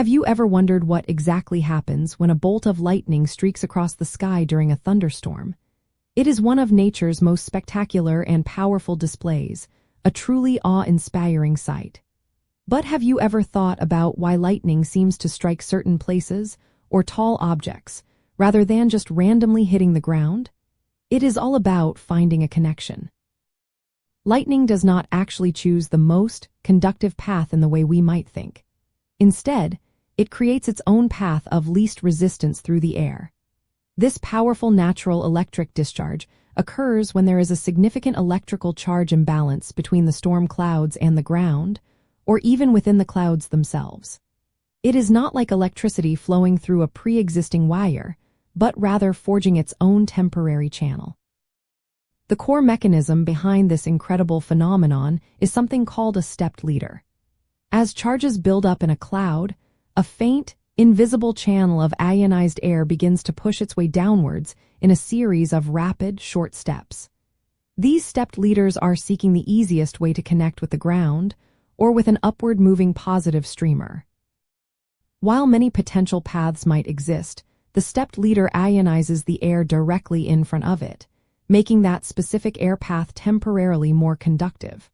Have you ever wondered what exactly happens when a bolt of lightning streaks across the sky during a thunderstorm? It is one of nature's most spectacular and powerful displays, a truly awe-inspiring sight. But have you ever thought about why lightning seems to strike certain places or tall objects, rather than just randomly hitting the ground? It is all about finding a connection. Lightning does not actually choose the most conductive path in the way we might think. Instead, it creates its own path of least resistance through the air. This powerful natural electric discharge occurs when there is a significant electrical charge imbalance between the storm clouds and the ground, or even within the clouds themselves. It is not like electricity flowing through a pre-existing wire, but rather forging its own temporary channel. The core mechanism behind this incredible phenomenon is something called a stepped leader. As charges build up in a cloud, a faint, invisible channel of ionized air begins to push its way downwards in a series of rapid, short steps. These stepped leaders are seeking the easiest way to connect with the ground, or with an upward-moving positive streamer. While many potential paths might exist, the stepped leader ionizes the air directly in front of it, making that specific air path temporarily more conductive.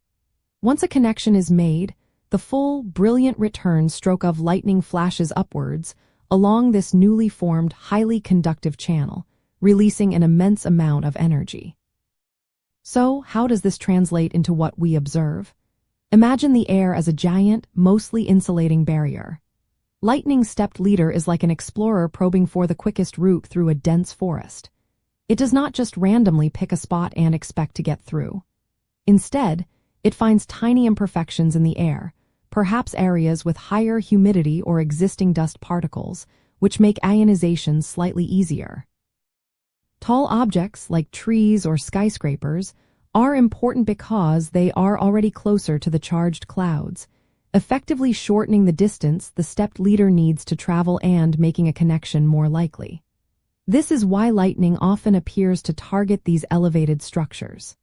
Once a connection is made, the full, brilliant return stroke of lightning flashes upwards along this newly formed, highly conductive channel, releasing an immense amount of energy. So, how does this translate into what we observe? Imagine the air as a giant, mostly insulating barrier. Lightning's stepped leader is like an explorer probing for the quickest route through a dense forest. It does not just randomly pick a spot and expect to get through. Instead, it finds tiny imperfections in the air, perhaps areas with higher humidity or existing dust particles, which make ionization slightly easier. Tall objects like trees or skyscrapers are important because they are already closer to the charged clouds, effectively shortening the distance the stepped leader needs to travel and making a connection more likely. This is why lightning often appears to target these elevated structures.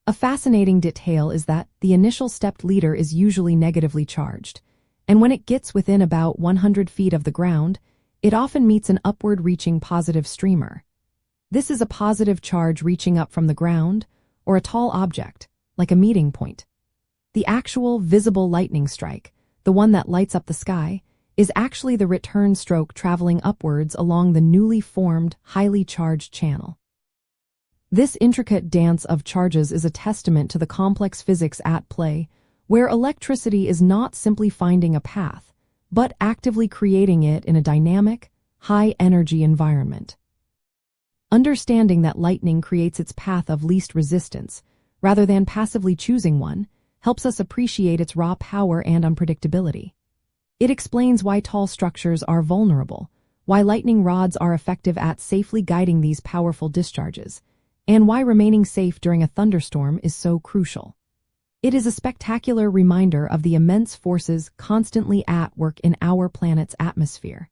A fascinating detail is that the initial stepped leader is usually negatively charged, and when it gets within about 100 feet of the ground, it often meets an upward-reaching positive streamer. This is a positive charge reaching up from the ground, or a tall object, like a meeting point. The actual visible lightning strike, the one that lights up the sky, is actually the return stroke traveling upwards along the newly formed, highly charged channel. This intricate dance of charges is a testament to the complex physics at play, where electricity is not simply finding a path, but actively creating it in a dynamic, high-energy environment. Understanding that lightning creates its path of least resistance, rather than passively choosing one, helps us appreciate its raw power and unpredictability. It explains why tall structures are vulnerable, why lightning rods are effective at safely guiding these powerful discharges, and why remaining safe during a thunderstorm is so crucial. It is a spectacular reminder of the immense forces constantly at work in our planet's atmosphere.